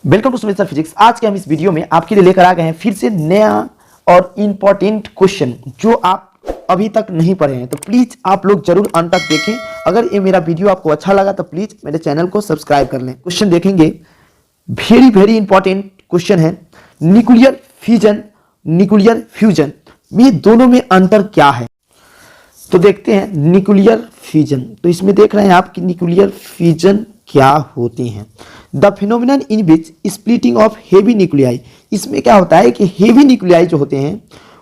Welcome to Sumit sir physics. आज के हम इस वीडियो में आपके लिए लेकर आ गए हैं फिर से नया और इम्पोर्टेंट क्वेश्चन जो आप अभी तक नहीं पढ़े हैं। तो प्लीज आप लोग जरूर अंत तक देखें। अगर ये मेरा वीडियो आपको अच्छा लगा तो प्लीज मेरे चैनल को सब्सक्राइब कर लें। क्वेश्चन देखेंगे, वेरी इंपॉर्टेंट क्वेश्चन है। न्यूक्लियर फ्यूजन, न्यूक्लियर फ्यूजन में दोनों में अंतर क्या है? तो देखते हैं न्यूक्लियर फ्यूजन। तो इसमें देख रहे हैं आप कि न्यूक्लियर फ्यूजन क्या होते हैं। The phenomenon in which splitting of heavy nuclei. इसमें क्या होता है कि हेवी न्यूक्लियाई जो होते हैं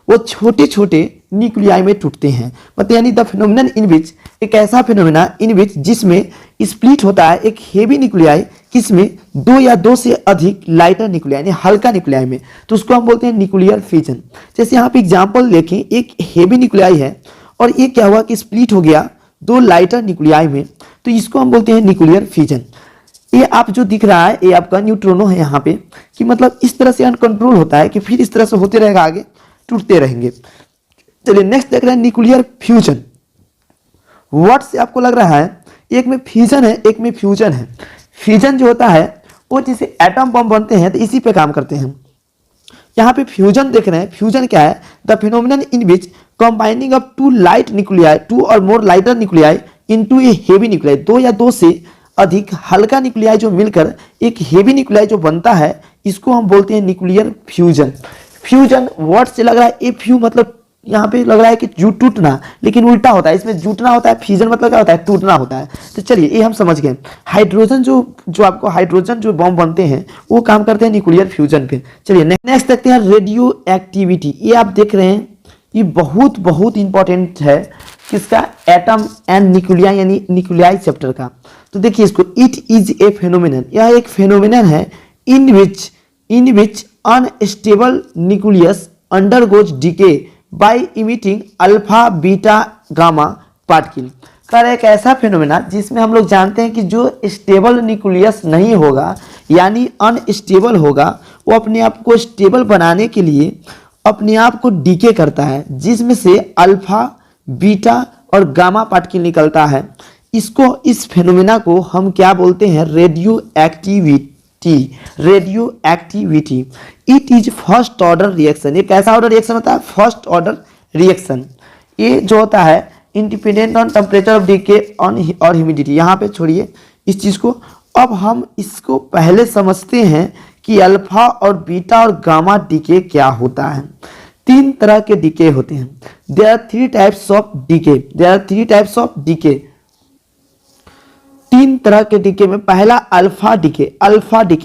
वो छोटे छोटे न्यूक्लियाई में टूटते हैं। मतलब यानी द फिनोमिनन इन विच, एक ऐसा फिनोमिना इन विच जिसमें स्प्लिट होता है एक हेवी न्यूक्लियाई, किसमें? दो या दो से अधिक लाइटर न्यूक्लियाई यानी हल्का न्यूक्लियाई में। तो उसको हम बोलते हैं न्यूक्लियर फ्यूजन। जैसे यहाँ पे एग्जाम्पल देखें, एक हेवी न्यूक्लियाई है और ये क्या हुआ कि स्प्लिट हो गया दो लाइटर न्यूक्लियाई में, तो इसको हम बोलते हैं न्यूक्लियर फ्यूजन। ये आप जो दिख रहा है ये आपका न्यूट्रॉनो है यहाँ पे, कि मतलब इस तरह से अनकंट्रोल होता है कि फिर इस तरह से होते रहेगा, आगे टूटते रहेंगे। चलिए नेक्स्ट देख रहे हैं न्यूक्लियर फ्यूजन। वर्ड से आपको लग रहा है एक में फ्यूजन है एक में फ्यूजन है। फ्यूजन जो होता है वो जैसे एटम बम बनते हैं तो इसी पे काम करते हैं। यहाँ पे फ्यूजन देख रहे हैं, फ्यूजन क्या है? The phenomenon in which combining of two light nuclei, two और more lighter nuclei into a heavy nuclei. दो या दो से अधिक हल्का न्यूक्लियाई जो मिलकर एक हेवी न्यूक्लियाई जो बनता है, इसको हम बोलते हैं न्यूक्लियर फ्यूजन। फ्यूजन वर्ड से लग रहा है ए फ्यू, मतलब यहाँ पे लग रहा है कि टूटना, लेकिन उल्टा होता है, इसमें जुटना होता है। फ्यूजन मतलब क्या होता है? टूटना होता है। तो चलिए ये हम समझ गए। हाइड्रोजन जो आपको हाइड्रोजन जो बम बनते हैं वो काम करते हैं न्यूक्लियर फ्यूजन पे। चलिए नेक्स्ट देखते हैं रेडियो एक्टिविटी। ये आप देख रहे हैं ये बहुत इंपॉर्टेंट है, किसका? एटम एंड न्यूक्लियाई यानी न्यूक्लियाई चैप्टर का। तो देखिए इसको, इट इज ए फेनोमेनन, यह एक फेनोमेनन है in which unstable nucleus undergoes decay by emitting alpha beta gamma particle. कर एक ऐसा फेनोमेना जिसमें हम लोग जानते हैं कि जो स्टेबल न्यूक्लियस नहीं होगा यानी अनस्टेबल होगा, वो अपने आप को स्टेबल बनाने के लिए अपने आप को डीके करता है, जिसमें से अल्फा बीटा और गामा पार्टिकल निकलता है। इस फेनोमेना को हम क्या बोलते हैं? Radio activity. Radio activity it is first order reaction. एक ऐसा ऑर्डर रिएक्शन होता है, फर्स्ट ऑर्डर रिएक्शन। ये जो होता है independent on temperature of decay on और ह्यूमिडिटी। यहाँ पे छोड़िए इस चीज को, अब हम इसको पहले समझते हैं कि अल्फा और बीटा और गामा डीके क्या होता है। तीन तरह के डीके होते हैं। There are three types of decay. There are three types of decay. तीन तरह के डीके में पहला अल्फा डीके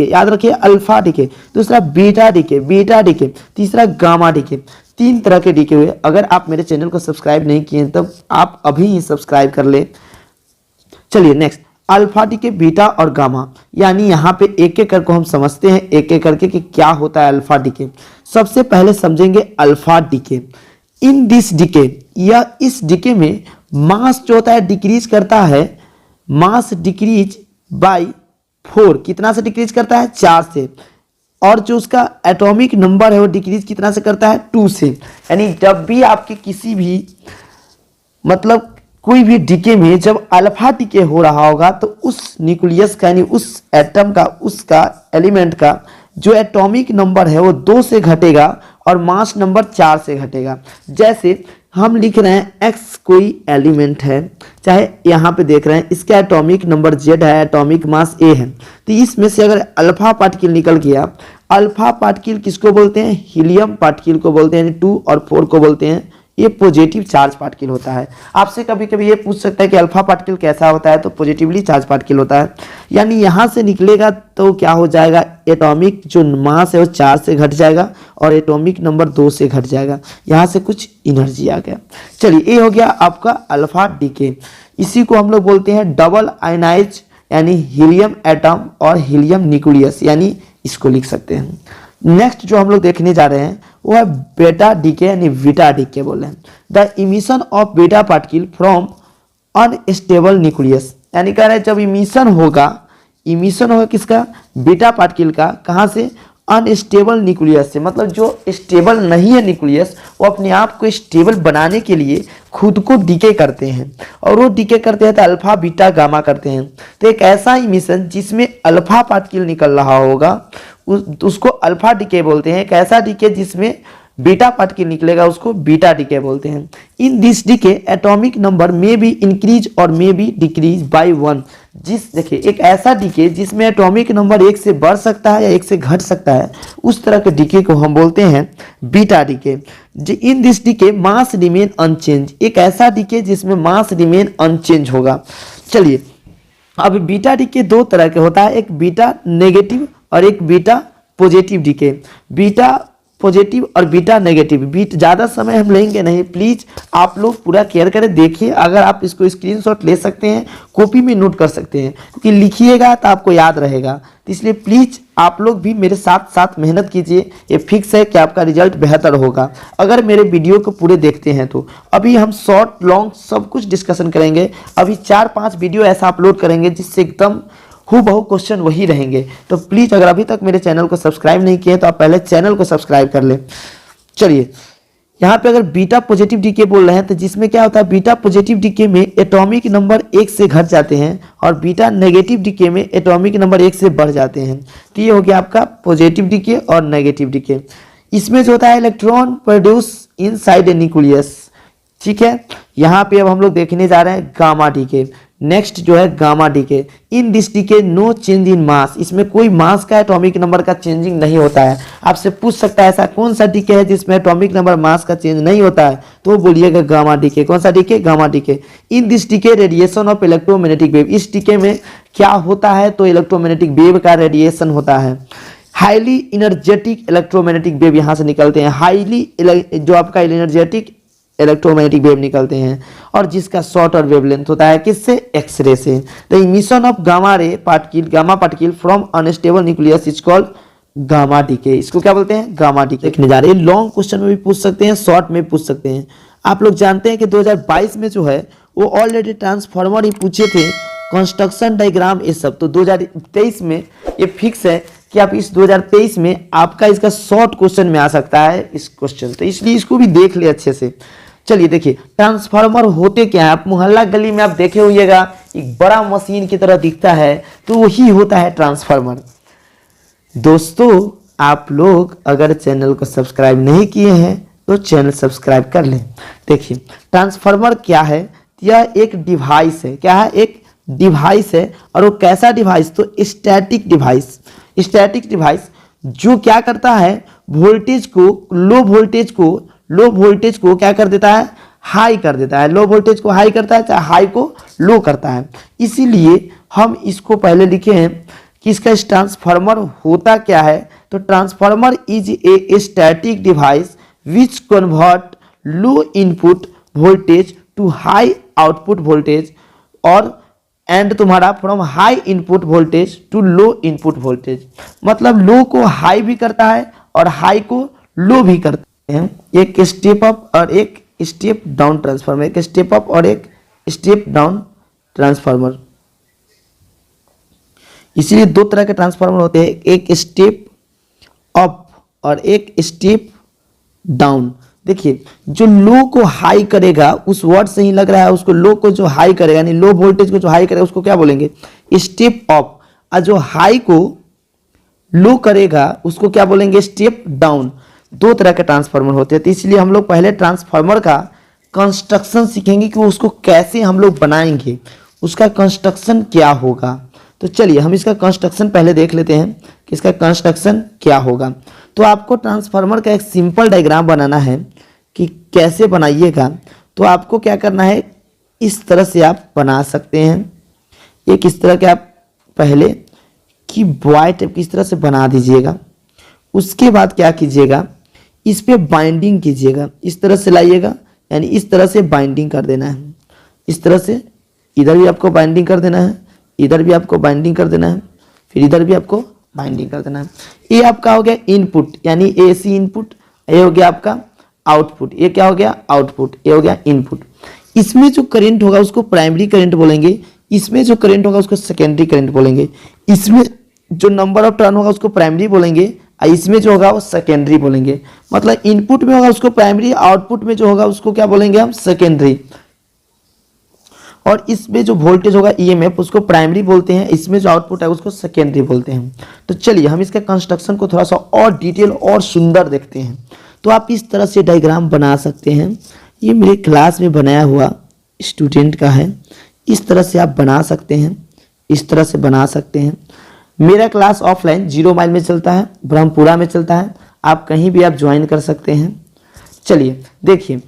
याद रखिए, अल्फा डीके। दूसरा बीटा डीके, तीसरा गामा डीके। तीन तरह के डीके हुए। अगर आप मेरे चैनल को सब्सक्राइब नहीं किए तब आप अभी ही सब्सक्राइब कर ले। चलिए नेक्स्ट, अल्फा डीके, बीटा और गामा। यानी यहाँ पे एक एक करके हम समझते हैं एक एक करके कि क्या होता है अल्फा डीके। सबसे पहले समझेंगे alpha decay. In this decay, या इस डीके में मास जो होता है डिक्रीज करता है, मास डिक्रीज बाय 4। कितना से डिक्रीज करता है? 4 से। और जो उसका एटॉमिक नंबर है वो डिक्रीज कितना से करता है? 2 से। यानी जब भी आपके किसी भी मतलब कोई भी डीके में जब अल्फा डीके हो रहा होगा तो उस न्यूक्लियस का यानी उस एटम का, उसका एलिमेंट का जो एटॉमिक नंबर है वो 2 से घटेगा और मास नंबर 4 से घटेगा। जैसे हम लिख रहे हैं एक्स कोई एलिमेंट है, चाहे यहाँ पे देख रहे हैं इसका एटॉमिक नंबर जेड है, एटॉमिक मास ए है, तो इसमें से अगर अल्फा पार्टिकल निकल गया, अल्फा पार्टिकल किसको बोलते हैं? हीलियम पार्टिकल को बोलते हैं। यानी 2 और 4 को बोलते हैं, ये पॉजिटिव चार्ज पार्टिकल होता है। आपसे कभी कभी ये पूछ सकता है कि अल्फा पार्टिकल कैसा होता है, तो पॉजिटिवली चार्ज पार्टिकल होता है। यानी यहाँ से निकलेगा तो क्या हो जाएगा? एटॉमिक जो मास है वो 4 से घट जाएगा और एटॉमिक नंबर 2 से घट जाएगा। यहाँ से कुछ एनर्जी आ गया। चलिए ये हो गया आपका अल्फा डीके। इसी को हम लोग बोलते हैं डबल आयनाइज, यानी हीलियम एटम और हीलियम न्यूक्लियस, यानी इसको लिख सकते हैं। नेक्स्ट जो हम लोग देखने जा रहे हैं वो है बेटा डीके यानी बीटा डीके बोल रहे हैं। द इमिशन ऑफ बेटा पार्टिकल फ्रॉम अनस्टेबल न्यूक्लियस। यानी कह रहे हैं जब इमिशन होगा किसका? बीटा पार्टिकल का। कहाँ से? अनस्टेबल न्यूक्लियस से, मतलब जो स्टेबल नहीं है न्यूक्लियस, वो अपने आप को स्टेबल बनाने के लिए खुद को डीके करते हैं, और वो डीके करते हैं तो अल्फा बीटा गामा करते हैं। तो एक ऐसा इमिशन जिसमें अल्फा पार्टिकल निकल रहा होगा उसको अल्फा डीके बोलते हैं। एक ऐसा डीके जिसमें बीटा पार्टिकल निकलेगा उसको बीटा डीके बोलते हैं। In this decay atomic number में बी इंक्रीज और में बी डिक्रीज बाय 1। देखिए एक ऐसा डीके जिसमें एटॉमिक नंबर 1 से बढ़ सकता है या 1 से घट सकता है, उस तरह के डीके को हम बोलते हैं beta decay. In this decay mass remain unchange, एक ऐसा डीके जिसमें मास रिमेन अनचेंज होगा। चलिए अब बीटा डीके दो तरह के होता है, एक बीटा नेगेटिव और एक beta positive decay. Beta positive और बीटा नेगेटिव, ज़्यादा समय हम लेंगे नहीं, प्लीज़ आप लोग पूरा केयर करें, देखिए। अगर आप इसको स्क्रीनशॉट ले सकते हैं, कॉपी में नोट कर सकते हैं, क्योंकि लिखिएगा तो आपको याद रहेगा। तो इसलिए प्लीज़ आप लोग भी मेरे साथ साथ मेहनत कीजिए, ये फिक्स है कि आपका रिजल्ट बेहतर होगा अगर मेरे वीडियो को पूरे देखते हैं तो। अभी हम शॉर्ट लॉन्ग सब कुछ डिस्कशन करेंगे, अभी 4-5 वीडियो ऐसा अपलोड करेंगे जिससे एकदम हूबहू क्वेश्चन वही रहेंगे। तो प्लीज़ अगर अभी तक मेरे चैनल को सब्सक्राइब नहीं किए तो आप पहले चैनल को सब्सक्राइब कर लें। चलिए यहाँ पे अगर बीटा पॉजिटिव डीके बोल रहे हैं तो जिसमें क्या होता है, बीटा पॉजिटिव डीके में एटॉमिक नंबर 1 से घट जाते हैं और बीटा नेगेटिव डीके में एटॉमिक नंबर 1 से बढ़ जाते हैं। तो ये हो गया आपका पॉजिटिव डीके और नेगेटिव डीके। इसमें जो होता है electron produce inside a nucleus, ठीक है। यहाँ पे अब हम लोग देखने जा रहे हैं गामा डीके। नेक्स्ट जो है gamma decay. In this decay no change in mass, इसमें कोई मास का एटॉमिक नंबर का चेंजिंग नहीं होता है। आपसे पूछ सकता है ऐसा कौन सा डीके है जिसमें एटॉमिक नंबर मास का चेंज नहीं होता है, तो बोलिएगा गामा डीके। कौन सा decay? Gamma decay. In this decay radiation of electromagnetic wave, इस डीके में क्या होता है तो इलेक्ट्रोमैग्नेटिक वेव का रेडिएशन होता है। हाईली एनर्जेटिक इलेक्ट्रोमैग्नेटिक वेव यहाँ से निकलते हैं, हाईली जो आपका एनर्जेटिक इलेक्ट्रोमैग्नेटिक वेव निकलते हैं, और जिसका शॉर्टर वेवलेंथ होता है किससे? एक्सरे से। The emission of gamma ray particle, gamma particle from unstable nucleus is called gamma decay. इसको क्या बोलते हैं? Gamma decay. देखने जा रहे हैं, लॉन्ग क्वेश्चन में भी पूछ सकते हैं, शॉर्ट में भी पूछ सकते हैं। आप लोग जानते हैं कि 2022 में जो है वो ऑलरेडी ट्रांसफार्मर ही पूछे थे, कंस्ट्रक्शन डायग्राम ये सब। तो 2023 में ये फिक्स है कि आप इस 2023 में आपका इसका शॉर्ट क्वेश्चन में आ सकता है इस क्वेश्चन, तो इसलिए इसको भी देख ले अच्छे से। चलिए देखिए ट्रांसफार्मर होते क्या है, आप मोहल्ला गली में आप देखे होइएगा एक बड़ा मशीन की तरह दिखता है, तो वही होता है ट्रांसफार्मर। दोस्तों आप लोग अगर चैनल को सब्सक्राइब नहीं किए हैं तो चैनल सब्सक्राइब कर लें। देखिए ट्रांसफार्मर क्या है, यह एक डिवाइस है। क्या है? एक डिवाइस है। और वो कैसा डिवाइस? तो स्टैटिक डिवाइस। स्टैटिक डिवाइस जो क्या करता है, वोल्टेज को लो वोल्टेज को क्या कर देता है? हाई कर देता है। लो वोल्टेज को हाई करता है, चाहे हाई को लो करता है। इसीलिए हम इसको पहले लिखे हैं कि इसका ट्रांसफार्मर होता क्या है। तो transformer is a static device which convert low input voltage to high output voltage, और एंड तुम्हारा from high input voltage to low input voltage, मतलब लो को हाई भी करता है और हाई को लो भी करता है। एक स्टेप अप और एक स्टेप डाउन ट्रांसफार्मर, एक स्टेप अप और एक स्टेप डाउन ट्रांसफार्मर। इसीलिए दो तरह के ट्रांसफार्मर होते हैं, एक स्टेप अप और एक स्टेप डाउन। देखिए जो लो को हाई करेगा, उस वर्ड से ही लग रहा है उसको, लो को जो हाई करेगा यानी लो वोल्टेज को जो हाई करेगा उसको क्या बोलेंगे? Step up. और जो हाई को लो करेगा उसको क्या बोलेंगे? Step down. दो तरह के ट्रांसफार्मर होते हैं, तो इसलिए हम लोग पहले ट्रांसफार्मर का कंस्ट्रक्शन सीखेंगे कि उसको कैसे हम लोग बनाएंगे, उसका कंस्ट्रक्शन क्या होगा। तो चलिए हम इसका कंस्ट्रक्शन पहले देख लेते हैं कि इसका कंस्ट्रक्शन क्या होगा। तो आपको ट्रांसफार्मर का एक सिंपल डायग्राम बनाना है कि कैसे बनाइएगा। तो आपको क्या करना है, इस तरह से आप बना सकते हैं। एक इस तरह के आप पहले कि बॉय टाइप की इस तरह से बना दीजिएगा। उसके बाद क्या कीजिएगा, इस पे बाइंडिंग कीजिएगा, इस तरह से लाइएगा, यानी इस तरह से बाइंडिंग कर देना है। इस तरह से इधर भी आपको बाइंडिंग कर देना है, इधर भी आपको बाइंडिंग कर देना है, फिर इधर भी आपको बाइंडिंग कर देना है। ये आपका हो गया इनपुट यानी एसी इनपुट, ये हो गया आपका आउटपुट, ये क्या हो गया? आउटपुट। ये हो गया इनपुट। इसमें जो करंट होगा उसको प्राइमरी करंट बोलेंगे, इसमें जो करंट होगा उसको सेकेंडरी करंट बोलेंगे। इसमें जो नंबर ऑफ टर्न होगा उसको प्राइमरी बोलेंगे, और इसमें जो होगा वो सेकेंडरी बोलेंगे। मतलब इनपुट में होगा उसको प्राइमरी, आउटपुट में जो होगा उसको क्या बोलेंगे हम, सेकेंडरी। और इसमें जो वोल्टेज होगा ईएमएफ उसको प्राइमरी बोलते हैं, इसमें जो आउटपुट है उसको सेकेंडरी बोलते हैं। तो चलिए हम इसके कंस्ट्रक्शन को थोड़ा सा और डिटेल और सुंदर देखते हैं। तो आप इस तरह से डायग्राम बना सकते हैं। ये मेरे क्लास में बनाया हुआ स्टूडेंट का है। इस तरह से आप बना सकते हैं, इस तरह से बना सकते हैं। मेरा क्लास ऑफलाइन 0 माइल में चलता है, ब्रह्मपुरा में चलता है, आप कहीं भी आप ज्वाइन कर सकते हैं। चलिए देखिए,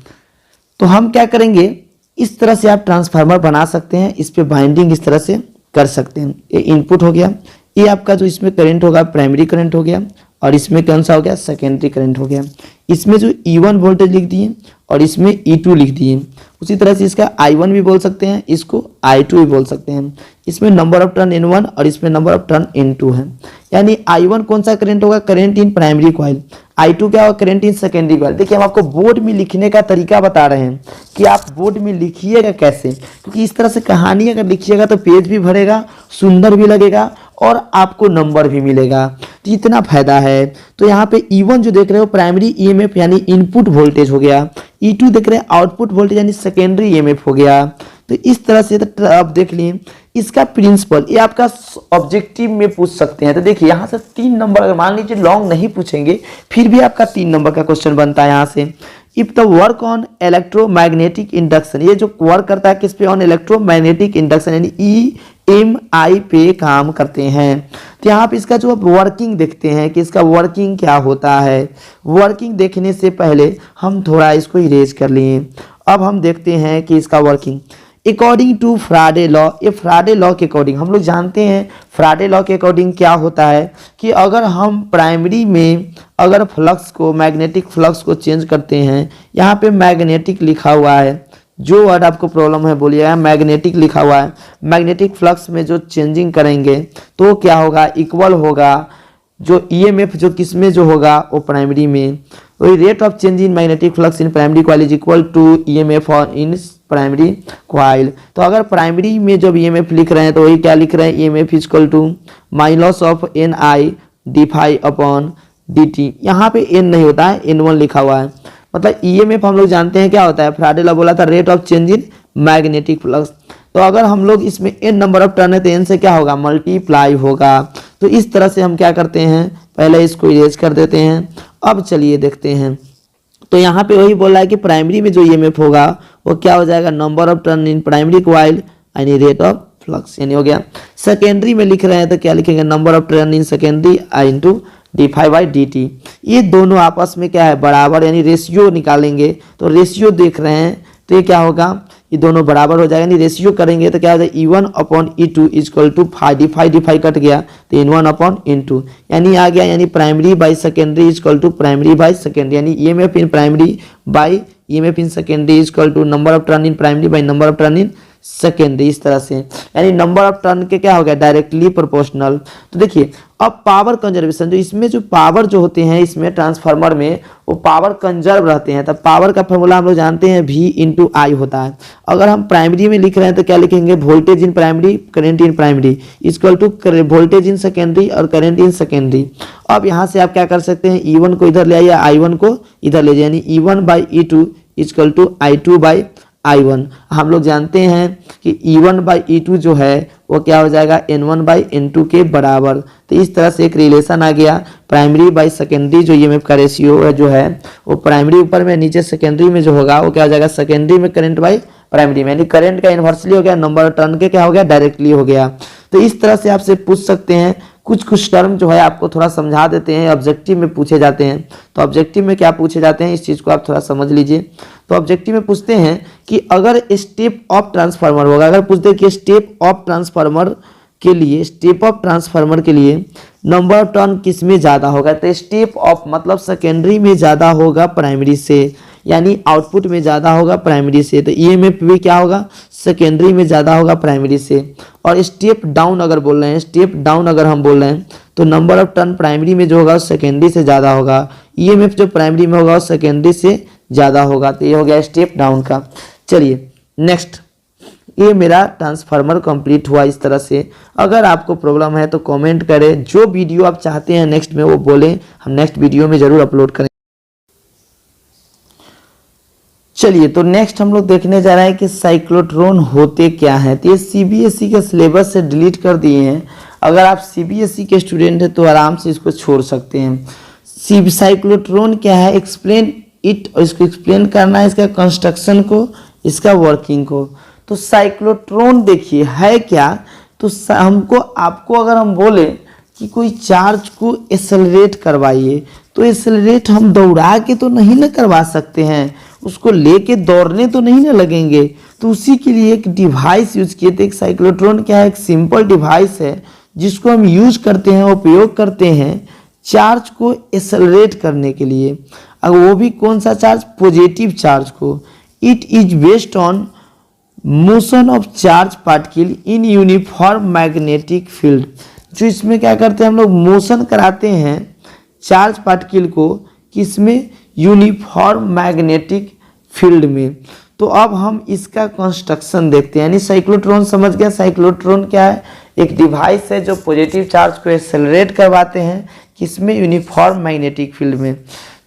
तो हम क्या करेंगे, इस तरह से आप ट्रांसफार्मर बना सकते हैं, इस पे बाइंडिंग इस तरह से कर सकते हैं। ये इनपुट हो गया, ये आपका जो इसमें करंट होगा प्राइमरी करंट हो गया, और इसमें कौन सा हो गया, सेकेंडरी करंट हो गया। इसमें जो E1 वोल्टेज लिख दिए और इसमें E2 लिख दिए। उसी तरह से इसका I1 भी बोल सकते हैं, इसको I2 भी बोल सकते हैं। इसमें नंबर ऑफ टर्न N1 और इसमें नंबर ऑफ टर्न N2 है। यानी I1 कौन सा करंट होगा, current in primary coil. I2 क्या होगा, करंट इन सेकेंडरी कॉइल। देखिए हम आपको बोर्ड में लिखने का तरीका बता रहे हैं कि आप बोर्ड में लिखिएगा कैसे, क्योंकि इस तरह से कहानी अगर लिखिएगा तो पेज भी भरेगा, सुंदर भी लगेगा और आपको नंबर भी मिलेगा। तो इतना फायदा है। तो यहाँ पे E1 जो देख रहे हो प्राइमरी ईएमएफ यानी इनपुट वोल्टेज हो गया, E2 देख रहे हैं आउटपुट वोल्टेज यानी सेकेंडरी ईएमएफ हो गया। तो इस तरह से आप देख लिए इसका प्रिंसिपल, ये आपका ऑब्जेक्टिव में पूछ सकते हैं। तो देखिए यहाँ से 3 नंबर, अगर मान लीजिए लॉन्ग नहीं पूछेंगे फिर भी आपका 3 नंबर का क्वेश्चन बनता है यहाँ से। If the work on electromagnetic induction, ये जो वर्क करता है किस पे, ऑन इलेक्ट्रोमैग्नेटिक इंडक्शन यानी EMI पे काम करते हैं। तो यहाँ पे इसका जो आप वर्किंग देखते हैं कि इसका वर्किंग क्या होता है। वर्किंग देखने से पहले हम थोड़ा इसको इरेज कर लिए। अब हम देखते हैं कि इसका working according to Faraday law. ये फ्राडे लॉ के अकॉर्डिंग हम लोग जानते हैं, फ्राडे लॉ के अकॉर्डिंग क्या होता है कि अगर हम प्राइमरी में अगर फ्लक्स को, मैग्नेटिक फ्लक्स को चेंज करते हैं, यहाँ पे मैग्नेटिक लिखा हुआ है, जो वर्ड आपको प्रॉब्लम है बोलिएगा, मैग्नेटिक लिखा हुआ है। मैग्नेटिक फ्लक्स में जो चेंजिंग करेंगे तो क्या होगा, इक्वल होगा जो ईएमएफ जो किस में जो होगा वो प्राइमरी में, वही rate of change in magnetic flux in primary coil is equal to EMF in primary coil. तो अगर प्राइमरी में जब ईएमएफ लिख रहे हैं तो वही क्या लिख रहे हैं, EMF is equal to minus of NI d upon dt। यहाँ पे n नहीं होता है, N1 लिखा हुआ है। मतलब ईएमएफ हम लोग जानते हैं क्या होता है, फ्राडे लॉ बोला था rate of change in magnetic flux. तो अगर हम लोग इसमें n नंबर ऑफ टर्न है तो n से क्या होगा, मल्टीप्लाई होगा। तो इस तरह से हम क्या करते हैं, पहले इसको इरेज कर देते हैं। अब चलिए देखते हैं, तो यहाँ पे वही बोल रहा है कि प्राइमरी में जो ईएमएफ होगा वो क्या हो जाएगा, number of turn in primary coil यानी रेट ऑफ फ्लक्स यानी हो गया। सेकेंडरी में लिख रहे हैं तो क्या लिखेंगे, number of turn in secondary into d∅dt। ये दोनों आपस में क्या है, बराबर, यानी रेशियो निकालेंगे। तो रेशियो देख रहे हैं तो ये क्या होगा, ये दोनों बराबर हो जाएगा। यानी रेशियो करेंगे तो क्या हो जाएगा, E1 upon E2 is equal to D phi cut गया तो N1 अपॉन N2 यानी आ गया, यानी primary by secondary is equal to primary by secondary, यानी EMF in primary by EMF in secondary is equal to number of turn in primary by number of turn in secondary. इस तरह से यानी number of turn के क्या हो गया, directly proportional. तो देखिए अब पावर कंजर्वेशन, जो इसमें जो पावर जो होते हैं इसमें ट्रांसफार्मर में वो पावर कंजर्व रहते हैं। तब पावर का फॉर्मूला हम लोग जानते हैं V इंटू आई होता है। अगर हम प्राइमरी में लिख रहे हैं तो क्या लिखेंगे, voltage in primary current in primary equal to voltage in secondary और करंट इन सेकेंडरी। अब यहाँ से आप क्या कर सकते हैं, E1 को इधर ले आइए, I1 को इधर ले जाइए, यानी E1 by E2 equal to I2 by I1। हम लोग जानते हैं कि E1 बाई E2 जो है वो क्या हो जाएगा, N1 बाई N2 के बराबर। तो इस तरह से एक रिलेशन आ गया, प्राइमरी बाई सेकेंडरी जो ईएमएफ का रेशियो जो है वो प्राइमरी ऊपर में, नीचे सेकेंडरी में जो होगा वो क्या हो जाएगा, सेकेंडरी में करंट बाई प्राइमरी में, यानी करंट का इन्वर्सली हो गया, नंबर टर्न के क्या हो गया, डायरेक्टली हो गया। तो इस तरह से आपसे पूछ सकते हैं। कुछ टर्म जो है आपको थोड़ा समझा देते हैं, ऑब्जेक्टिव में पूछे जाते हैं। तो ऑब्जेक्टिव में क्या पूछे जाते हैं इस चीज़ को आप थोड़ा समझ लीजिए। तो ऑब्जेक्टिव में पूछते हैं कि अगर स्टेप ऑफ ट्रांसफार्मर होगा, अगर पूछते हैं कि स्टेप ऑफ ट्रांसफार्मर के लिए, स्टेप ऑफ ट्रांसफार्मर के लिए नंबर ऑफ टर्न किस में ज़्यादा होगा, तो स्टेप ऑफ मतलब सेकेंडरी में ज़्यादा होगा प्राइमरी से, यानी आउटपुट में ज़्यादा होगा प्राइमरी से। तो ईएमएफ भी क्या होगा, सेकेंडरी में ज़्यादा होगा प्राइमरी से। और स्टेप डाउन अगर बोल रहे हैं, स्टेप डाउन अगर हम बोल रहे हैं तो नंबर ऑफ टर्न प्राइमरी में जो होगा सेकेंडरी से ज़्यादा होगा, ईएमएफ जो प्राइमरी में होगा सेकेंडरी से ज़्यादा होगा। तो ये हो गया स्टेप डाउन का। चलिए नेक्स्ट ये मेरा ट्रांसफार्मर कंप्लीट हुआ इस तरह से। अगर आपको प्रॉब्लम है तो कमेंट करें, जो वीडियो आप चाहते हैं नेक्स्ट में वो बोलें, हम नेक्स्ट वीडियो में ज़रूर अपलोड करें। चलिए तो नेक्स्ट हम लोग देखने जा रहे हैं कि साइक्लोट्रॉन होते क्या हैं। तो ये सीबीएसई के सिलेबस से डिलीट कर दिए हैं। अगर आप सीबीएसई के स्टूडेंट हैं तो आराम से इसको छोड़ सकते हैं। साइक्लोट्रॉन क्या है, एक्सप्लेन इट, और इसको एक्सप्लेन करना है, इसका कंस्ट्रक्शन को, इसका वर्किंग को। तो साइक्लोट्रॉन देखिए है क्या, तो हमको आपको अगर हम बोले कि कोई चार्ज को एक्सेलरेट करवाइए, तो एक्सेलरेट हम दौड़ा के तो नहीं ना करवा सकते हैं, उसको लेके दौड़ने तो नहीं ना लगेंगे। तो उसी के लिए एक डिवाइस यूज किए थे। एक साइक्लोट्रॉन क्या है, एक सिंपल डिवाइस है जिसको हम यूज करते हैं, उपयोग करते हैं चार्ज को एक्सेलरेट करने के लिए। अब वो भी कौन सा चार्ज, पॉजिटिव चार्ज को। It is based on motion of charge particle in uniform magnetic field. जो इसमें क्या करते हैं हम लोग, मोशन कराते हैं चार्ज पार्टिकल को, किसमें, यूनिफॉर्म मैग्नेटिक फील्ड में। तो अब हम इसका कंस्ट्रक्शन देखते हैं। यानी साइक्लोट्रॉन समझ गया, साइक्लोट्रॉन क्या है, एक डिवाइस है जो पॉजिटिव चार्ज को एक्सेलरेट करवाते हैं, किसमें, यूनिफॉर्म मैग्नेटिक फील्ड में।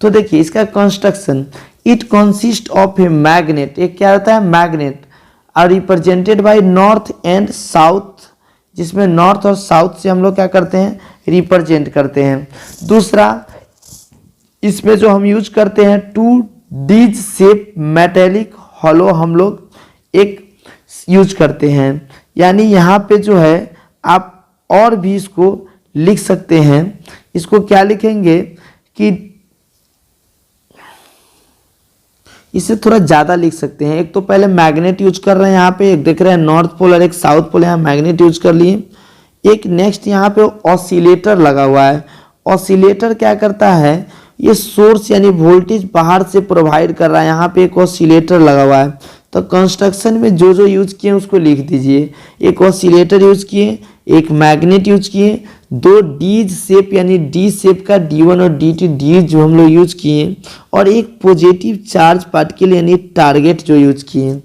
तो देखिए इसका construction, it consist of a magnet, एक क्या होता है, magnet, are represented by north and south, जिसमें नॉर्थ और साउथ से हम लोग क्या करते हैं, रिप्रेजेंट करते हैं। दूसरा इसमें जो हम यूज करते हैं, two dees shape metallic hollow हम लोग एक यूज करते हैं। यानी यहाँ पे जो है आप और भी इसको लिख सकते हैं। इसको क्या लिखेंगे कि इसे थोड़ा ज़्यादा लिख सकते हैं। एक तो पहले मैग्नेट यूज कर रहे हैं, यहाँ पे एक देख रहे हैं नॉर्थ पोल और एक साउथ पोल, यहाँ मैग्नेट यूज कर लिए। एक नेक्स्ट यहाँ पे ऑसिलेटर लगा हुआ है। ऑसिलेटर क्या करता है, ये सोर्स यानी वोल्टेज बाहर से प्रोवाइड कर रहा है, यहाँ पे एक ऑसिलेटर लगा हुआ है। तो कंस्ट्रक्शन में जो जो यूज किए उसको लिख दीजिए। एक ऑसिलेटर यूज किए, एक मैग्नेट यूज किए, दो डीज शेप यानी डी शेप का D1 और D2 डीज जो हम लोग यूज किए, और एक पॉजिटिव चार्ज पार्टिकल यानी टारगेट जो यूज किए।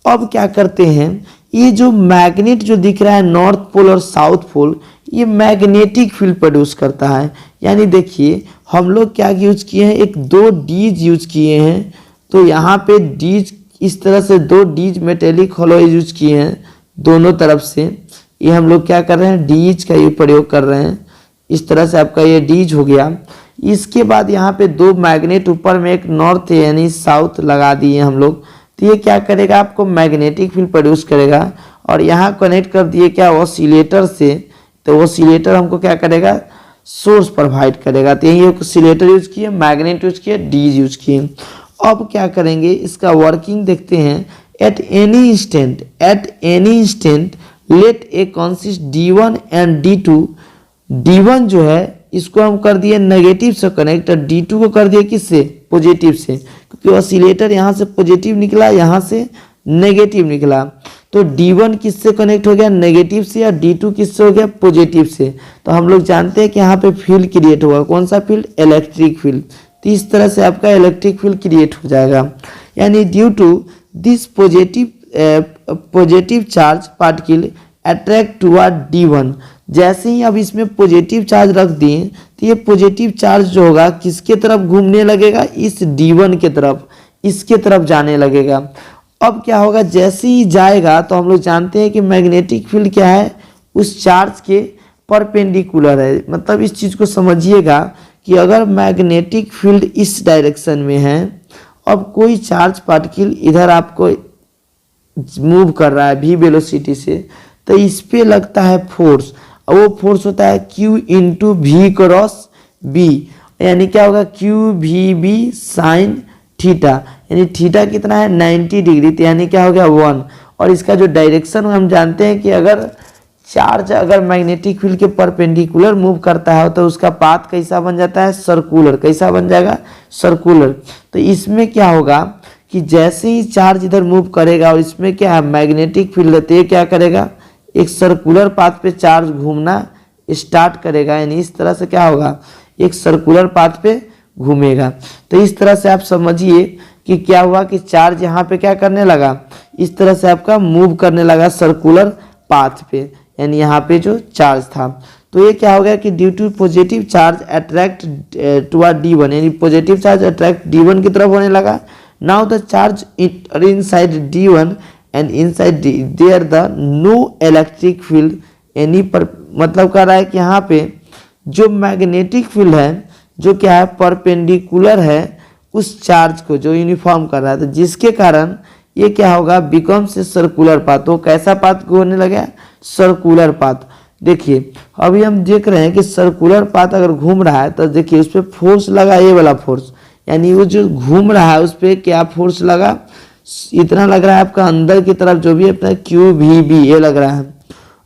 अब क्या करते हैं, ये जो मैग्नेट जो दिख रहा है नॉर्थ पोल और साउथ पोल, ये मैग्नेटिक फील्ड प्रोड्यूस करता है। यानी देखिए हम लोग क्या यूज किए हैं, एक दो डीज यूज किए हैं। तो यहाँ पे डीज इस तरह से दो डीज मेटेलिक हॉलो यूज किए हैं दोनों तरफ से। ये हम लोग क्या कर रहे हैं, डीज का ये प्रयोग कर रहे हैं। इस तरह से आपका ये डीज हो गया। इसके बाद यहाँ पे दो मैग्नेट ऊपर में एक नॉर्थ यानी साउथ लगा दिए हम लोग। तो ये क्या करेगा, आपको मैग्नेटिक फील्ड प्रोड्यूस करेगा। और यहाँ कनेक्ट कर दिए क्या, ऑसिलेटर से। तो ऑसिलेटर हमको क्या करेगा, सोर्स प्रोवाइड करेगा। तो यही ऑसिलेटर यूज किए, मैग्नेट यूज किए, डीज यूज किए। अब क्या करेंगे, इसका वर्किंग देखते हैं। At any instant let a consist D1 and D2। D1 जो है इसको हम कर दिए नेगेटिव से कनेक्ट, और D2 को कर दिए किससे, पॉजिटिव से, क्योंकि ऑसिलेटर यहाँ से पॉजिटिव निकला, यहाँ से नेगेटिव निकला। तो D1 किससे कनेक्ट हो गया, नेगेटिव से, और D2 किससे हो गया, पॉजिटिव से। तो हम लोग जानते हैं कि यहाँ पे फील्ड क्रिएट होगा, कौन सा फील्ड, इलेक्ट्रिक फील्ड। तो इस तरह से आपका इलेक्ट्रिक फील्ड क्रिएट हो जाएगा। यानी due to this positive charge particle attract toward D1। जैसे ही अब इसमें पॉजिटिव चार्ज रख दिए, तो ये पॉजिटिव चार्ज जो होगा किसके तरफ घूमने लगेगा, इस D1 के तरफ, इसके तरफ जाने लगेगा। अब क्या होगा, जैसे ही जाएगा तो हम लोग जानते हैं कि मैग्नेटिक फील्ड क्या है, उस चार्ज के परपेंडिकुलर है। मतलब इस चीज़ को समझिएगा कि अगर मैग्नेटिक फील्ड इस डायरेक्शन में है, अब कोई चार्ज पार्टिकल इधर आपको मूव कर रहा है v वेलोसिटी से, तो इस पे लगता है फोर्स, और वो फोर्स होता है Q into V cross B। यानी क्या होगा, QVB साइन थीटा, यानी थीटा कितना है, 90 डिग्री। तो यानी क्या हो गया, 1। और इसका जो डायरेक्शन हम जानते हैं कि अगर चार्ज अगर मैग्नेटिक फील्ड के परपेंडिकुलर मूव करता है तो उसका पाथ कैसा बन जाता है, सर्कुलर। कैसा बन जाएगा, सर्कुलर। तो इसमें क्या होगा कि जैसे ही चार्ज इधर मूव करेगा, और इसमें क्या है, मैग्नेटिक फील्ड, तो ये क्या करेगा, एक सर्कुलर पाथ पे चार्ज घूमना स्टार्ट करेगा। यानी इस तरह से क्या होगा, एक सर्कुलर पाथ पे घूमेगा। तो इस तरह से आप समझिए कि क्या हुआ कि चार्ज यहाँ पे क्या करने लगा, इस तरह से आपका मूव करने लगा सर्कुलर पाथ पे, यानी यहाँ पे जो चार्ज था। तो ये क्या हो गया कि due to positive charge attract toward D1, यानी पॉजिटिव चार्ज अट्रैक्ट D1 की तरफ होने लगा। Now the charge inside D1 and inside there the no electric field anywhere, मतलब कर रहा है कि यहाँ पे जो मैग्नेटिक फील्ड है जो क्या है परपेंडिकुलर है उस चार्ज को जो यूनिफॉर्म कर रहा है, तो जिसके कारण ये क्या होगा बिकम्स ए सर्कुलर पाथ। तो कैसा पाथ होने लगा, सर्कुलर पाथ। देखिए अभी हम देख रहे हैं कि सर्कुलर पाथ अगर घूम रहा है तो देखिए उस पर फोर्स लगा, ये वाला फोर्स, यानी वो जो घूम रहा है उस पर क्या फोर्स लगा, इतना लग रहा है आपका अंदर की तरफ जो भी अपना QVB ये लग रहा है,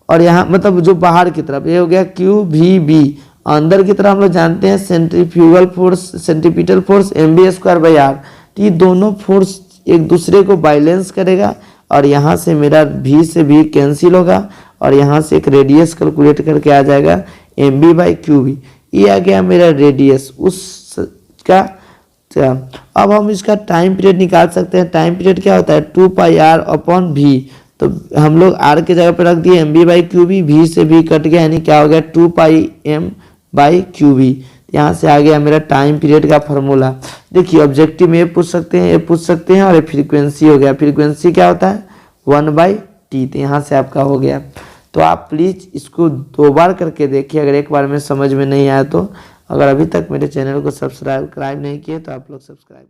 और यहाँ मतलब जो बाहर की तरफ ये हो गया QVB। अंदर की तरफ हम लोग जानते हैं centrifugal force, centripetal force mv²/r। तो ये दोनों फोर्स एक दूसरे को बैलेंस करेगा, और यहाँ से मेरा V से V कैंसिल होगा, और यहाँ से एक रेडियस कैलकुलेट करके आ जाएगा mv/qv। ये आ गया मेरा रेडियस उसका। अब हम इसका टाइम पीरियड निकाल सकते हैं। टाइम पीरियड क्या होता है 2πr/v। तो हम लोग r के जगह पे रख दिए mv/qv, v से v कट गया, यानी क्या हो गया 2πm/qv। यहाँ से आ गया मेरा टाइम पीरियड का फॉर्मूला। देखिए ऑब्जेक्टिव में ये पूछ सकते हैं, ये पूछ सकते हैं, और ये फ्रीक्वेंसी हो गया। फ्रीक्वेंसी क्या होता है 1/t। तो यहाँ से आपका हो गया। तो आप प्लीज़ इसको 2 बार करके देखिए, अगर एक बार में समझ में नहीं आया तो। अगर अभी तक मेरे चैनल को सब्सक्राइब नहीं किए तो आप लोग सब्सक्राइब